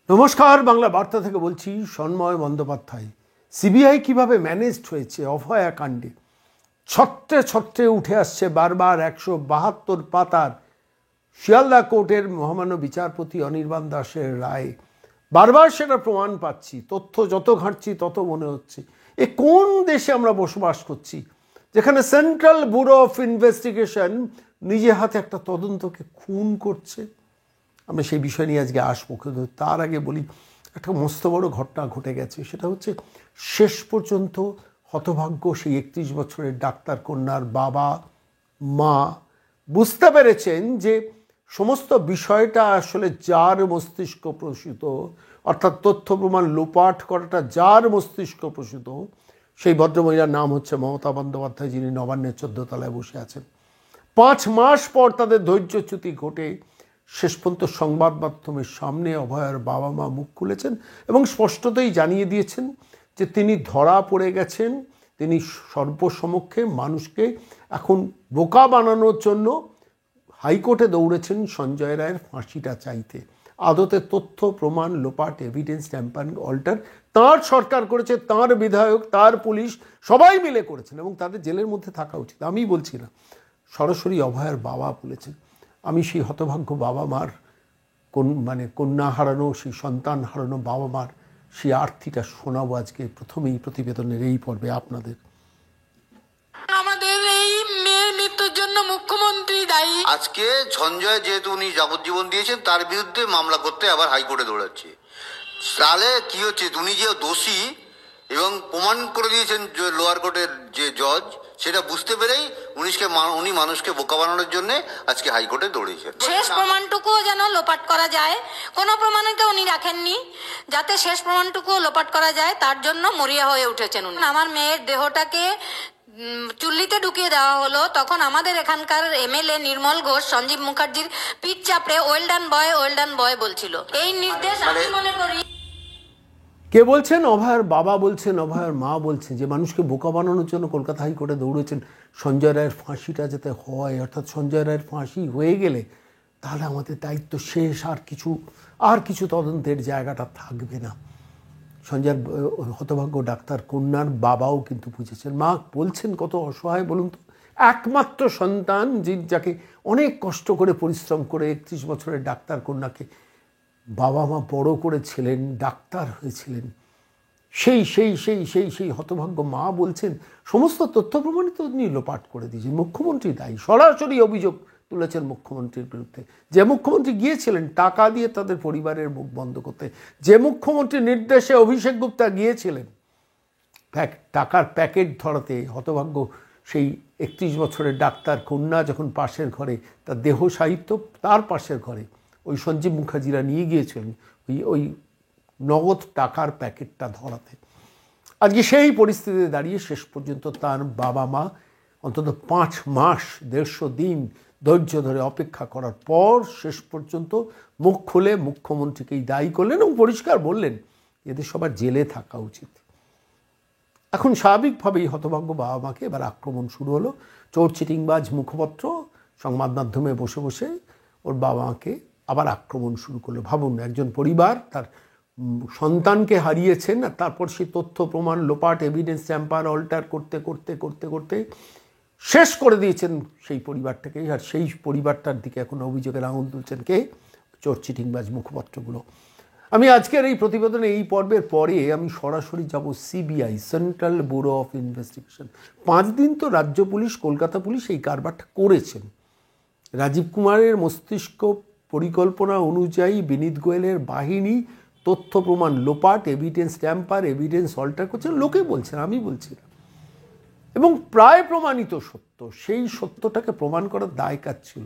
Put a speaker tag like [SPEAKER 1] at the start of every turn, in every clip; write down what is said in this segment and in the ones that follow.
[SPEAKER 1] নমস্কার, বাংলা বার্তা থেকে বলছি সন্ময় বন্দ্যোপাধ্যায়। সিবিআই কিভাবে ম্যানেজড হয়েছে অভয়া কাণ্ডে ছত্রে ছত্রে উঠে আসছে বারবার 172 পাতার শিয়ালদা কোর্টের মহামান্য বিচারপতি অনির্বাণ দাসের রায়। বারবার সেটা প্রমাণ পাচ্ছি, তথ্য যত ঘাঁটছি তত মনে হচ্ছে এ কোন দেশে আমরা বসবাস করছি, যেখানে সেন্ট্রাল ব্যুরো অফ ইনভেস্টিগেশন নিজে হাতে একটা তদন্তকে খুন করছে। আমরা সেই বিষয় নিয়ে আজকে আসবো, কিন্তু তার আগে বলি একটা মস্ত বড় ঘটনা ঘটে গেছে। সেটা হচ্ছে শেষ পর্যন্ত হতভাগ্য সেই 31 বছরের ডাক্তার কন্যার বাবা মা বুঝতে পেরেছেন যে সমস্ত বিষয়টা আসলে যার মস্তিষ্ক প্রসূত, অর্থাৎ তথ্য প্রমাণ লোপাট করাটা যার মস্তিষ্ক প্রসূত, সেই ভদ্রমহিলার নাম হচ্ছে মমতা বন্দ্যোপাধ্যায়, যিনি নবান্নের 14 তলায় বসে আছেন। 5 মাস পর তাদের ধৈর্যচ্যুতি ঘটে শেষ পর্যন্ত সংবাদ মাধ্যমের সামনে অভয়ার বাবা মা মুখ খুলেছেন এবং স্পষ্টতই জানিয়ে দিয়েছেন যে তিনি ধরা পড়ে গেছেন। তিনি সর্বসমক্ষে মানুষকে এখন বোকা বানানোর জন্য হাইকোর্টে দৌড়েছেন সঞ্জয় রায়ের ফাঁসিটা চাইতে। আদতে তথ্য প্রমাণ লোপাট, এভিডেন্স ট্যাম্পারিং, অল্টার তাঁর সরকার করেছে, তাঁর বিধায়ক, তাঁর পুলিশ সবাই মিলে করেছেন এবং তাদের জেলের মধ্যে থাকা উচিত। আমি বলছি না, সরাসরি অভয়ার বাবা বলেছেন। আমি সেই হতভাগ্য বাবা মার কন্যা হারানো, সেই সন্তান হারানো বাবা মার সেই আর্তিটা শোনাবো আজকে প্রথমেই প্রতিবেদনের এই পর্বে আপনাদের।
[SPEAKER 2] আমাদের এই মেয়ের মৃত্যুর জন্য মুখ্যমন্ত্রী দায়ী।
[SPEAKER 3] আজকে সঞ্জয় যেহেতু উনি যাবজ্জীবন দিয়েছেন, তার বিরুদ্ধে মামলা করতে আবার হাইকোর্টে দৌড়াচ্ছে। তাহলে কি হচ্ছে, উনি যে দোষী এবং প্রমাণ করে দিয়েছেন লোয়ার কোর্টের যে জজ, সেটা বুঝতে পেরেই উনি মানুষকে বোকা বানানোর জন্য আজকে হাইকোর্টে দৌড়িয়েছেন।
[SPEAKER 2] শেষ প্রমাণটুকুও যেন লোপাট করা যায়, কোনো প্রমাণকে উনি রাখেননি, যাতে শেষ প্রমাণটুকুও লোপাট করা যায় তার জন্য মরিয়া হয়ে উঠেছেন উনি। আমার মেয়ের দেহটাকে চুল্লিতে ঢুকিয়ে দেওয়া হলো, তখন আমাদের এখানকার এমএলএ নির্মল ঘোষ সঞ্জীব মুখার্জির পিঠ চাপড়ে ওয়েল ডান বয় বলছিল। এই নির্দেশ আমি মনে করি।
[SPEAKER 1] কে বলছেন? অভয়ার বাবা বলছেন, অভয়ার মা বলছেন যে মানুষকে বোকা বানানোর জন্য কলকাতা হাইকোর্টে দৌড়েছেন সঞ্জয় রায়ের ফাঁসিটা যাতে হয়, অর্থাৎ সঞ্জয় রায়ের ফাঁসি হয়ে গেলে তাহলে আমাদের দায়িত্ব শেষ, আর কিছু তদন্তের জায়গাটা থাকবে না। সঞ্জয়ের হতভাগ্য ডাক্তার কন্যার বাবাও কিন্তু বুঝেছেন। মা বলছেন কত অসহায় বলুন তো, একমাত্র সন্তান যাকে অনেক কষ্ট করে পরিশ্রম করে 31 বছরের ডাক্তার কন্যাকে বাবা মা বড় করেছিলেন, ডাক্তার হয়েছিলেন, সেই হতভাগ্য মা বলছেন সমস্ত তথ্য প্রমাণিত লোপাট করে দিয়েছেন। মুখ্যমন্ত্রী দায়ী, সরাসরি অভিযোগ তুলেছেন মুখ্যমন্ত্রীর বিরুদ্ধে। যে মুখ্যমন্ত্রী গিয়েছিলেন টাকা দিয়ে তাদের পরিবারের মুখ বন্ধ করতে, যে মুখ্যমন্ত্রীর নির্দেশে অভিষেক গুপ্তা গিয়েছিলেন টাকার প্যাকেট ধরাতে, হতভাগ্য সেই 31 বছরের ডাক্তার কন্যা যখন পাশের ঘরে তার দেহ সাহিত্য, তার পাশের ঘরে ওই সঞ্জীব মুখার্জিরা নিয়ে গিয়েছিলেন ওই নগদ টাকার প্যাকেটটা ধরাতে। আজকে সেই পরিস্থিতিতে দাঁড়িয়ে শেষ পর্যন্ত তার বাবা মা অন্তত 5 মাস 150 দিন ধৈর্য ধরে অপেক্ষা করার পর শেষ পর্যন্ত মুখ খুলে মুখ্যমন্ত্রীকেই দায়ী করলেন এবং পরিষ্কার বললেন এদের সবার জেলে থাকা উচিত। এখন স্বাভাবিকভাবেই হতভাগ্য বাবা মাকে এবার আক্রমণ শুরু হলো। চোর চিটিংবাজ মুখপত্র সংবাদ মাধ্যমে বসে বসে ওর বাবা মাকে আবার আক্রমণ শুরু করলো। ভাবুন, একজন পরিবার তার সন্তানকে হারিয়েছেন আর তারপর সেই তথ্য প্রমাণ লোপাট, এভিডেন্স ট্যাম্পার, অল্টার করতে করতে করতে করতে শেষ করে দিয়েছেন সেই পরিবারটাকেই। আর সেই পরিবারটার দিকে এখন অভিযোগের আঙুল তুলছেন কে? চোর চিটিংবাজ মুখপত্রগুলো। আমি আজকের এই প্রতিবেদনে এই পর্বের পরে আমি সরাসরি যাব CBI, central bureau of investigation. 5 দিন তো রাজ্য পুলিশ, কলকাতা পুলিশ এই কারবারটা করেছেন। রাজীব কুমারের মস্তিষ্ক পরিকল্পনা অনুযায়ী বিনীত গোয়েলের বাহিনী তথ্য প্রমাণ লোপাট, এভিডেন্স ট্যাম্পার, এভিডেন্স অল্টার করছেন, লোকে বলছেন, আমি বলছি না, এবং প্রায় প্রমাণিত সত্য। সেই সত্যটাকে প্রমাণ করার দায় কাজ ছিল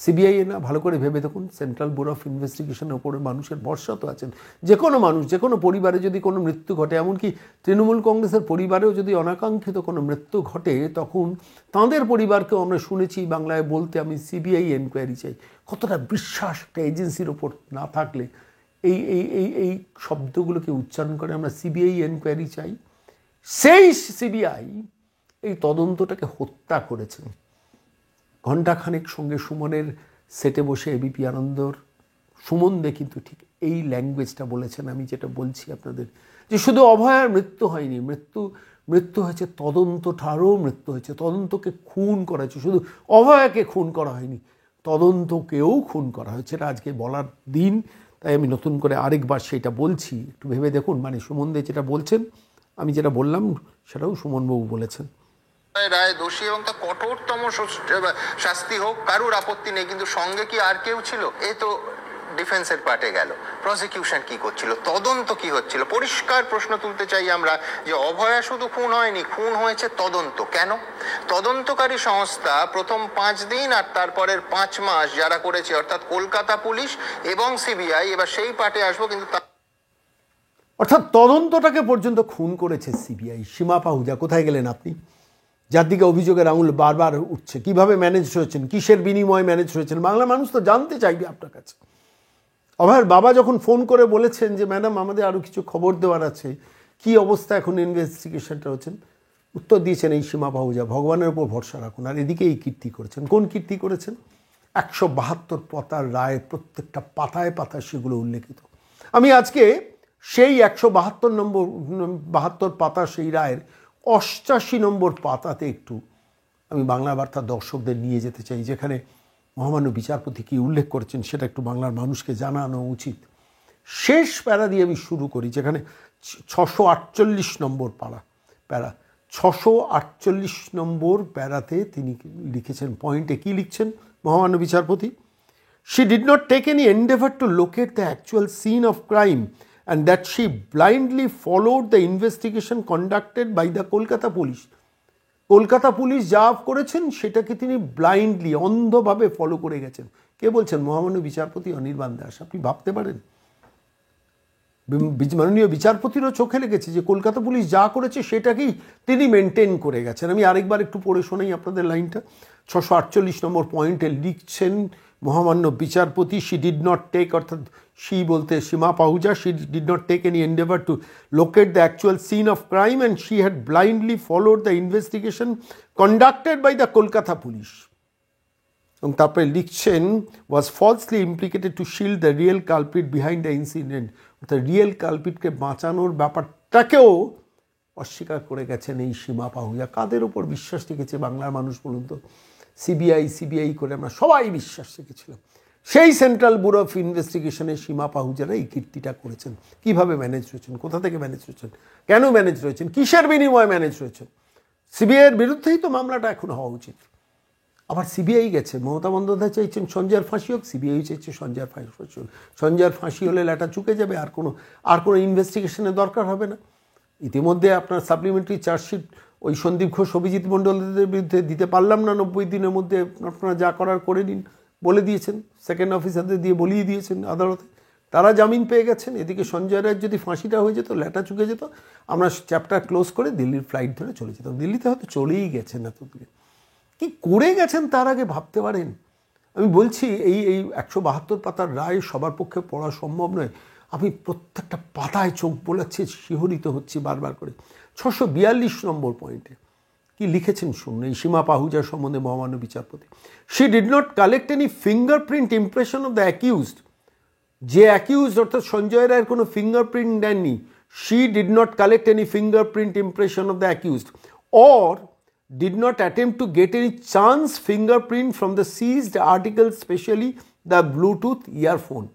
[SPEAKER 1] সিবিআই না? ভালো করে ভেবে দেখুন, সেন্ট্রাল ব্যুরো অফ ইনভেস্টিগেশনের ওপরে মানুষের ভরসা তো আছেন। যে কোনো মানুষ, যে কোনো পরিবারে যদি কোনো মৃত্যু ঘটে, এমনকি তৃণমূল কংগ্রেসের পরিবারেও যদি অনাকাঙ্ক্ষিত কোনো মৃত্যু ঘটে, তখন তাঁদের পরিবারকেও আমরা শুনেছি বাংলায় বলতে, আমি সিবিআই এনকোয়ারি চাই। কতটা বিশ্বাস একটা এজেন্সির ওপর না থাকলে এই এই এই এই শব্দগুলোকে উচ্চারণ করে আমরা সিবিআই এনকোয়ারি চাই। সেই সিবিআই এই তদন্তটাকে হত্যা করেছেন। ঘণ্টাখানেক সঙ্গে সুমনের সেটে বসে এবিপি আনন্দর সুমন দে কিন্তু ঠিক এই ল্যাঙ্গুয়েজটা বলেছেন, আমি যেটা বলছি আপনাদের, যে শুধু অভয়ার মৃত্যু হয়নি, মৃত্যু হয়েছে তদন্তটারও মৃত্যু হয়েছে, তদন্তকে খুন করা হয়েছে, শুধু অভয়াকে খুন করা হয়নি, তদন্তকেও খুন করা হয়েছে। এটা আজকে বলার দিন, তাই আমি নতুন করে আরেকবার সেটা বলছি, একটু ভেবে দেখুন। মানে সুমন দে যেটা বলছেন, আমি যেটা বললাম সেটাও সুমনবাবু বলেছেন।
[SPEAKER 4] রায় দোষী এবং তা কঠোরতম শাস্তি হোক, কারুর আপত্তি নেই, কিন্তু সঙ্গে কি আর কেউ ছিল? এ তো ডিফেন্সের পার্টে গেল, প্রসিকিউশন কি করছিল, তদন্ত কি হচ্ছিল? পরিষ্কার প্রশ্ন তুলতে চাই আমরা যে অভয়া শুধু খুন হয়নি, খুন হয়েছে তদন্ত। কেন? তদন্তকারী সংস্থা প্রথম 5 দিন আর তারপরের 5 মাস যারা করেছে, অর্থাৎ কলকাতা পুলিশ এবং সিবিআই, এবার সেই পার্টে আসবো, কিন্তু
[SPEAKER 1] অর্থাৎ তদন্তটাকে পর্যন্ত খুন করেছে সিবিআই। সীমা পাহুজা কোথায় গেলেন আপনি, যার দিকে অভিযোগের আঙুল বারবার উঠছে? কিভাবে ম্যানেজ হয়েছেন, কিসের বিনিময়ে ম্যানেজ হয়েছেন? বাংলা মানুষ তো জানতে চাইবে আপনার কাছে। অভয়ের বাবা যখন ফোন করে বলেছেন যে ম্যাডাম আমাদের আরও কিছু খবর দেওয়ার আছে, কি অবস্থা এখন ইনভেস্টিগেশনটা হচ্ছেন, উত্তর দিয়েছেন এই সীমা পাহুজা, ভগবানের উপর ভরসা রাখুন। আর এদিকে এই কীর্তি করেছেন। কোন কীর্তি করেছেন? 172 পাতার রায়, প্রত্যেকটা পাতায় পাতায় সেগুলো উল্লেখিত। আমি আজকে সেই 172 পাতা সেই রায়ের 88 নম্বর পাতাতে একটু আমি বাংলা বার্তার দর্শকদের নিয়ে যেতে চাই, যেখানে মহামান্য বিচারপতি কি উল্লেখ করেছেন সেটা একটু বাংলার মানুষকে জানানো উচিত। শেষ প্যারা দিয়ে আমি শুরু করি, যেখানে 648 নম্বর প্যারা 648 নম্বর প্যারাতে তিনি লিখেছেন, পয়েন্টে কি লিখছেন মহামান্য বিচারপতি? She did not take any endeavor to locate the actual scene of crime and that she blindly followed the investigation conducted by the Kolkata police. Kolkata police যা করেছেন সেটাকে তিনি ব্লাইন্ডলি, অন্ধভাবে ফলো করে গেছেন। কে বলছেন? মহামান্য বিচারপতি অনির্বাণ দাস। আপনি ভাবতে পারেন মাননীয় বিচারপতিরও চোখে লেগেছে যে কলকাতা পুলিশ যা করেছে সেটাকেই তিনি মেনটেন করে গেছেন। আমি আরেকবার একটু পড়ে শোনাই আপনাদের লাইনটা। 648 নম্বর পয়েন্টে লিখছেন মহামান্য বিচারপতি, শি ডিড নট টেক, অর্থাৎ শি বলতে Seema Pahuja, she did not take any endeavour to locate the actual scene of crime and she had blindly followed the investigation conducted by the Kolkata police. এবং তারপরে লিখছেন, was falsely implicated to shield the real culprit behind the incident, অর্থাৎ real কালপিটকে বাঁচানোর ব্যাপারটাকেও অস্বীকার করে গেছেন এই সীমা পাহুজা। কাদের ওপর বিশ্বাস রেখেছে বাংলার মানুষ বলুন তো? সিবিআই করে আমরা সবাই বিশ্বাস রেখেছিলাম। সেই সেন্ট্রাল ব্যুরো অফ ইনভেস্টিগেশনের সীমা পাহুজারা এই কীর্তিটা করেছেন। কিভাবে ম্যানেজ হয়েছেন, কোথা থেকে ম্যানেজ হয়েছেন, কেন ম্যানেজ রয়েছেন, কিসের বিনিময়ে ম্যানেজ রয়েছেন? সিবিআইয়ের বিরুদ্ধেই তো মামলাটা এখন হওয়া উচিত। আবার সিবিআই গেছে, মমতা বন্দ্যোপাধ্যায় চাইছেন সঞ্জয়ের ফাঁসি হোক, সিবিআই চাইছে সঞ্জয়ের ফাঁসি হোক। সঞ্জয়ের ফাঁসি হলে ল্যাটা চুকে যাবে, আর কোনো ইনভেস্টিগেশনের দরকার হবে না। ইতিমধ্যে আপনার সাপ্লিমেন্টারি চার্জশিট ওই সন্দীপ ঘোষ, অভিজিৎ মণ্ডলদের বিরুদ্ধে দিতে পারলাম না 90 দিনের মধ্যে, আপনারা যা করার করে নিন বলে দিয়েছেন, সেকেন্ড অফিসারদের দিয়ে বলিয়ে দিয়েছেন আদালতে, তারা জামিন পেয়ে গেছেন। এদিকে সঞ্জয় রায়ের যদি ফাঁসিটা হয়ে যেত, ল্যাটা চুকে যেত, আমরা চ্যাপ্টার ক্লোজ করে দিল্লির ফ্লাইট ধরে চলে যেতাম। দিল্লিতে হয়তো চলেই গেছেন এতদিনে। কি করে গেছেন তার আগে ভাবতে পারেন? আমি বলছি এই 172 পাতার রায় সবার পক্ষে পড়া সম্ভব নয়। আমি প্রত্যেকটা পাতায় চোখ বোলাচ্ছি, শিহরিত হচ্ছি বারবার করে। 642 নম্বর পয়েন্টে কি লিখেছেন শুনুন এই সীমা পাহুজার সম্বন্ধে মহামান্য বিচারপতি। She did not collect any fingerprint impression of the accused. যে অ্যাকিউজড অর্থাৎ সঞ্জয় রায়ের কোনো ফিঙ্গারপ্রিন্ট দেননি। She did not collect any fingerprint impression of the accused or did not attempt to get any chance fingerprint from the seized articles, especially the Bluetooth earphone.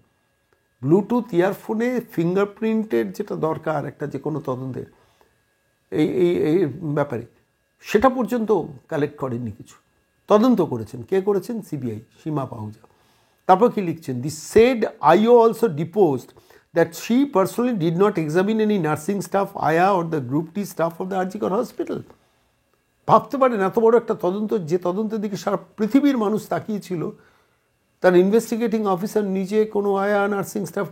[SPEAKER 1] Bluetooth ইয়ারফোনে ফিঙ্গারপ্রিন্টের যেটা দরকার একটা যে কোনো তদন্তের এই ব্যাপারে, সেটা পর্যন্ত কালেক্ট করেননি কিছু। তদন্ত করেছেন কে করেছেন? সিবিআই, সীমা পাহুজা। তারপর কি লিখছেন? The said IO also deposed that she personally did not examine any nursing staff ayah or the group D staff of the RG Kar hospital. ভাবতে পারেন এত বড় একটা তদন্ত, যে তদন্তের দিকে সারা পৃথিবীর মানুষ তাকিয়েছিল, তার ইনভেস্টিগেটিং অফিসার নিজে কোনো আয়া নার্সিং স্টাফ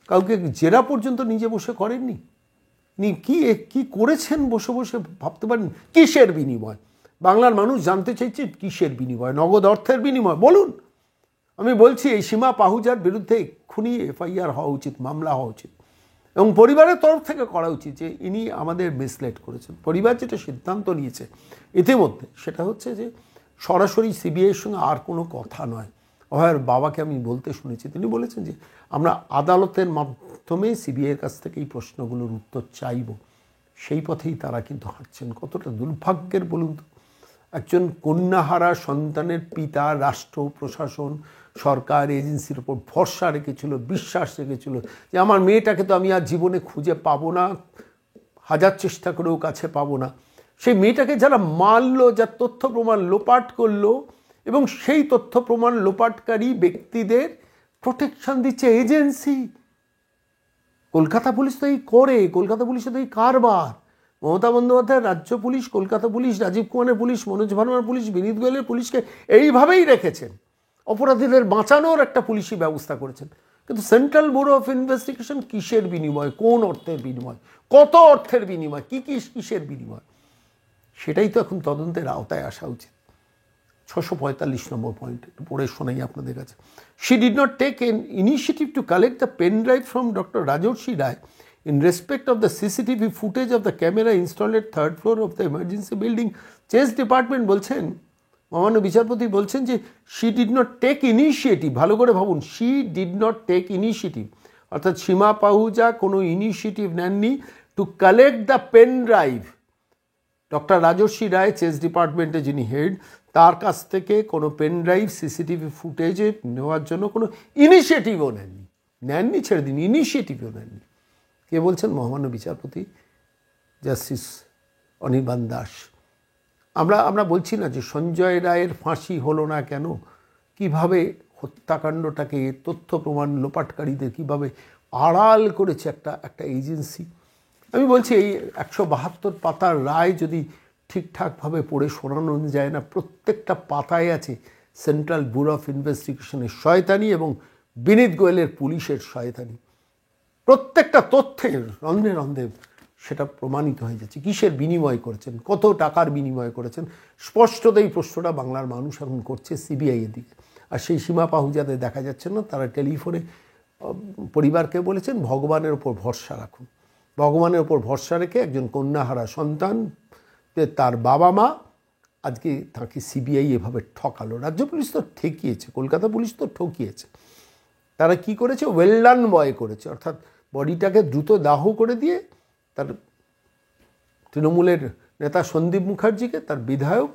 [SPEAKER 1] কাউকে জেরা পর্যন্ত নিজে বসে করেননি। কি করেছেন বসে বসে ভাবতে পারেন? কিসের বিনিময়? বাংলার মানুষ জানতে চাইছে কিসের বিনিময়? নগদ অর্থের বিনিময় বলুন। আমি বলছি এই সীমা পাহুজার বিরুদ্ধে এক্ষুনি এফআইআর হওয়া উচিত, মামলা হওয়া উচিত, এবং পরিবারের তরফ থেকে করা উচিত যে ইনি আমাদের মিসলেড করেছেন। পরিবার যেটা সিদ্ধান্ত নিয়েছে ইতিমধ্যে সেটা হচ্ছে যে সরাসরি সিবিআইয়ের সঙ্গে আর কোনো কথা নয়, অভয়ের বাবাকে আমি বলতে শুনেছি, তিনি বলেছেন যে আমরা আদালতের মাধ্যমে সিবিআইয়ের কাছ থেকে এই প্রশ্নগুলোর উত্তর চাইব। সেই পথেই তারা কিন্তু হাঁটছেন। কতটা দুর্ভাগ্যের বলুন তো, একজন কন্যাহারা সন্তানের পিতা রাষ্ট্র, প্রশাসন, সরকার, এজেন্সির ওপর ভরসা রেখেছিল, বিশ্বাস রেখেছিল যে আমার মেয়েটাকে তো আমি আর জীবনে খুঁজে পাবো না, হাজার চেষ্টা করেও কাছে পাবো না। সেই মেয়েটাকে যারা মারলো, যার তথ্য প্রমাণ লোপাট করলো, এবং সেই তথ্য প্রমাণ লোপাটকারী ব্যক্তিদের প্রোটেকশন দিচ্ছে এজেন্সি। কলকাতা পুলিশ তো এই করে, কলকাতা পুলিশে তো এই কারবার। মমতা বন্দ্যোপাধ্যায়ের রাজ্য পুলিশ, কলকাতা পুলিশ, রাজীব কুমারের পুলিশ, মনোজ ভার্মার পুলিশ, বিনীত গোয়েলের পুলিশকে এইভাবেই রেখেছেন। অপরাধীদের বাঁচানোর একটা পুলিশি ব্যবস্থা করেছেন। কিন্তু সেন্ট্রাল ব্যুরো অফ ইনভেস্টিগেশন কিসের বিনিময়, কোন অর্থের বিনিময়, কত অর্থের বিনিময়, কিসের বিনিময়, সেটাই তো এখন তদন্তের আওতায় আসা উচিত। 645 নম্বর পয়েন্ট পড়ে শোনাই আপনাদের কাছে। She did not take an initiative to collect the pen drive from Dr. Rajarshi Rai in respect of the CCTV footage of the camera installed at 3rd floor of the emergency building. Chess department বলছেন, মহামান্য বিচারপতি বলছেন যে she did not take initiative। ভালো করে ভাবুন, she did not take initiative, অর্থাৎ সীমা পাহুজা কোনো ইনিশিয়েটিভ নেননি to collect the pen drive. Doctor Rajarshi Roy, chess ডিপার্টমেন্টে যিনি হেড, তার কাছ থেকে কোনো পেন ড্রাইভ, সিসিটিভি ফুটেজে নেওয়ার জন্য কোনো ইনিশিয়েটিভও নেননি, ছেড়ে দিন, ইনিশিয়েটিভও নেননি। কে বলছেন? মহামান্য বিচারপতি জাস্টিস অনির্বাণ দাস। আমরা বলছি না যে সঞ্জয় রায়ের ফাঁসি হলো না কেন, কিভাবে হত্যাকাণ্ডটাকে, তথ্য প্রমাণ লোপাটকারীদের কিভাবে আড়াল করেছে একটা এজেন্সি। আমি বলছি এই 172 পাতার রায় যদি ঠিকঠাকভাবে পড়ে শোনানো যায় না, প্রত্যেকটা পাতায় আছে সেন্ট্রাল ব্যুরো অফ ইনভেস্টিগেশনের শয়তানি এবং বিনীত গোয়েলের পুলিশের শয়তানি। প্রত্যেকটা তথ্যের রন্ধে রন্ধে সেটা প্রমাণিত হয়ে যাচ্ছে। কিসের বিনিময় করেছেন, কত টাকার বিনিময় করেছেন, স্পষ্টতই প্রশ্নটা বাংলার মানুষ এখন করছে সিবিআই এর দিকে। আর সেই সীমা পাহুজাদের দেখা যাচ্ছে না, তারা টেলিফোনে পরিবারকে বলেছেন ভগবানের ওপর ভরসা রাখুন। ভগবানের ওপর ভরসা রেখে একজন কন্যাহারা সন্তান, তার বাবা মা, আজকে তাকে সিবিআই এভাবে ঠকালো। রাজ্য পুলিশ তো ঠকিয়েছে, কলকাতা পুলিশ তো ঠকিয়েছে। তারা কি করেছে? ওয়েল ডান বয় করেছে, অর্থাৎ বডিটাকে দ্রুত দাহ করে দিয়ে তার তৃণমূলের নেতা সন্দীপ মুখার্জিকে, তার বিধায়ক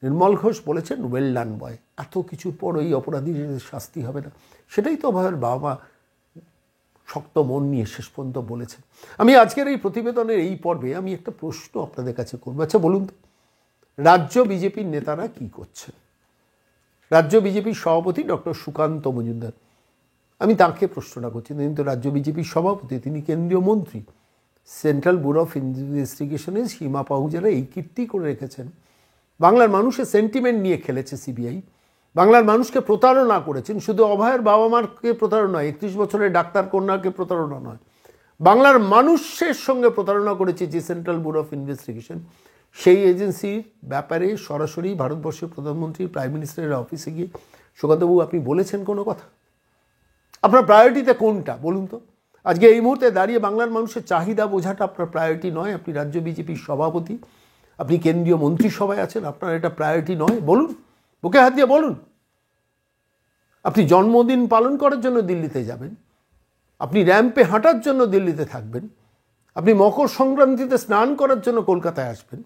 [SPEAKER 1] নির্মল ঘোষ বলেছেন ওয়েল ডান বয়। এত কিছুর পর এই অপরাধীর শাস্তি হবে না, সেটাই তো অভয়ের বাবা মা শক্ত মন নিয়ে শেষ পর্যন্ত বলেছেন। আমি আজকের এই প্রতিবেদনের এই পর্বে আমি একটা প্রশ্ন আপনাদের কাছে করবো। আচ্ছা বলুন তো, রাজ্য বিজেপির নেতারা কি করছেন? রাজ্য বিজেপির সভাপতি ডক্টর সুকান্ত মজুমদার, আমি তাকে প্রশ্নটা করছি। কিন্তু রাজ্য বিজেপির সভাপতি, তিনি কেন্দ্রীয় মন্ত্রী। সেন্ট্রাল ব্যুরো অফ ইনভেস্টিগেশনে সীমা পাহুজারা এই কীর্তি করে রেখেছেন। বাংলার মানুষের সেন্টিমেন্ট নিয়ে খেলেছে সিবিআই, বাংলার মানুষকে প্রতারণা করেছেন। শুধু অভয়ের বাবা মারকে প্রতারণা নয়, 31 বছরের ডাক্তার কন্যাকে প্রতারণা নয়, বাংলার মানুষের সঙ্গে প্রতারণা করেছে যে সেন্ট্রাল ব্যুরো অফ ইনভেস্টিগেশন। সেই এজেন্সির ব্যাপারে সরাসরি ভারতবর্ষের প্রধানমন্ত্রী, প্রাইম মিনিস্টারের অফিসে গিয়ে সুকান্তবাবু আপনি বলেছেন কোনো কথা? আপনার প্রায়োরিটিতে কোনটা বলুন তো? আজকে এই মুহূর্তে দাঁড়িয়ে বাংলার মানুষের চাহিদা বোঝাটা আপনার প্রায়োরিটি নয়। আপনি রাজ্য বিজেপির সভাপতি, আপনি কেন্দ্রীয় মন্ত্রিসভায় আছেন, আপনার এটা প্রায়োরিটি নয়? বলুন, বুকে হাত দিয়ে বলুন। আপনি জন্মদিন পালন করার জন্য দিল্লিতে যাবেন, আপনি র্যাম্পে হাঁটার জন্য দিল্লিতে থাকবেন, আপনি মকর সংক্রান্তিতে স্নান করার জন্য কলকাতায় আসবেন,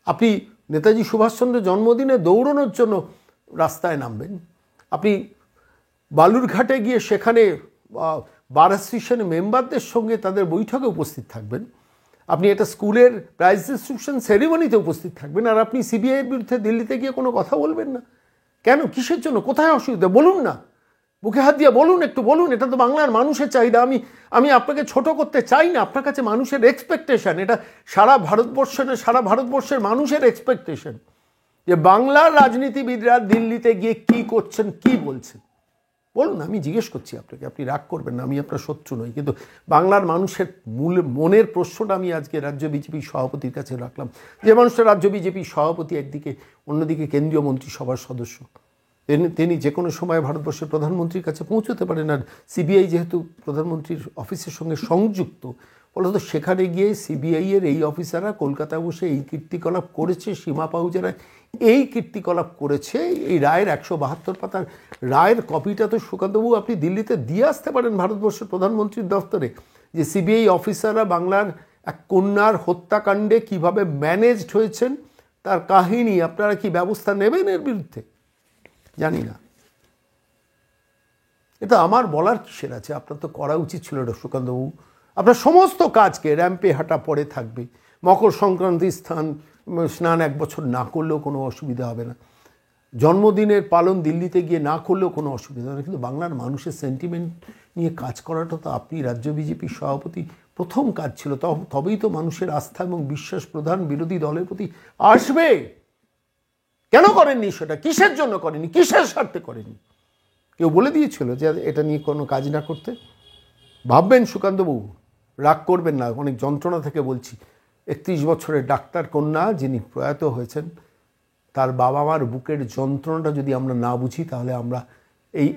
[SPEAKER 1] আপনি নেতাজি সুভাষচন্দ্র জন্মদিনে দৌড়ানোর জন্য রাস্তায় নামবেন, আপনি বালুরঘাটে গিয়ে সেখানে বার অ্যাসোসিয়েশনের মেম্বারদের সঙ্গে তাদের বৈঠকে উপস্থিত থাকবেন, আপনি একটা স্কুলের প্রাইজ ডিস্ট্রিবিউশন সেরিমনিতে উপস্থিত থাকবেন, আর আপনি সিবিআইয়ের বিরুদ্ধে দিল্লিতে গিয়ে কোনো কথা বলবেন না কেন? কিসের জন্য? কোথায় অসুবিধা বলুন না, বুকে হাত দিয়ে বলুন, একটু বলুন। এটা তো বাংলার মানুষের চাহিদা। আমি আপনাকে ছোট করতে চাই না, আপনার কাছে মানুষের এক্সপেকটেশন, এটা সারা ভারতবর্ষের মানুষের এক্সপেকটেশন যে বাংলার রাজনীতিবিদরা দিল্লিতে গিয়ে কি করছেন, কি বলছেন বলুন। আমি জিজ্ঞেস করছি আপনাকে, আপনি রাগ করবেন না, আমি আপনার শত্রু নই, কিন্তু বাংলার মানুষের মনের প্রশ্নটা আমি আজকে রাজ্য বিজেপির সভাপতির কাছে রাখলাম। যে মানুষটা রাজ্য বিজেপির সভাপতি একদিকে, অন্যদিকে কেন্দ্রীয় মন্ত্রিসভার সদস্য, তিনি যে কোনো সময় ভারতবর্ষের প্রধানমন্ত্রীর কাছে পৌঁছতে পারেন। আর সিবিআই যেহেতু প্রধানমন্ত্রীর অফিসের সঙ্গে সংযুক্ত, বলতো সেখানে গিয়ে সিবিআই এর এই অফিসাররা কলকাতায় বসে এই কীর্তিকলাপ করেছে, সীমা পাহুজারা এই কীর্তিকলাপ করেছে, এই রায়ের 172 পাতার রায়ের কপিটা তো সুকান্তবাবু আপনি দিল্লিতে দিয়ে আসতে পারেন ভারতবর্ষের প্রধানমন্ত্রীর দফতরে, যে সিবিআই অফিসাররা বাংলার এক কন্যার হত্যাকাণ্ডে কিভাবে ম্যানেজড হয়েছেন তার কাহিনী, আপনারা কি ব্যবস্থা নেবেন এর বিরুদ্ধে? জানি না, এটা আমার বলার কিসের আছে, আপনার তো করা উচিত ছিল এটা সুকান্তবাবু। আপনার সমস্ত কাজকে র্যাম্পে হাঁটা পড়ে থাকবে, মকর সংক্রান্তি স্নান 1 বছর না করলেও কোনো অসুবিধা হবে না, জন্মদিনের পালন দিল্লিতে গিয়ে না করলেও কোনো অসুবিধা হবে না, কিন্তু বাংলার মানুষের সেন্টিমেন্ট নিয়ে কাজ করাটা তো আপনি রাজ্য বিজেপির সভাপতি প্রথম কাজ ছিল, তবেই তো মানুষের আস্থা এবং বিশ্বাস প্রধান বিরোধী দলের প্রতি আসবে। কেন করেননি সেটা? কিসের জন্য করেননি? কিসের স্বার্থে করেননি? কেউ বলে দিয়েছিল যে এটা নিয়ে কোনো কাজ না করতে? ভাববেন সুকান্তবাবু, রাগ করবেন না, অনেক যন্ত্রণা থেকে বলছি। 31 বছরের ডাক্তার কন্যা যিনি প্রয়াত হয়েছেন, তার বাবা মার বুকের যন্ত্রণাটা যদি আমরা না বুঝি তাহলে আমরা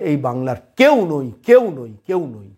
[SPEAKER 1] এই বাংলার কেউ নই।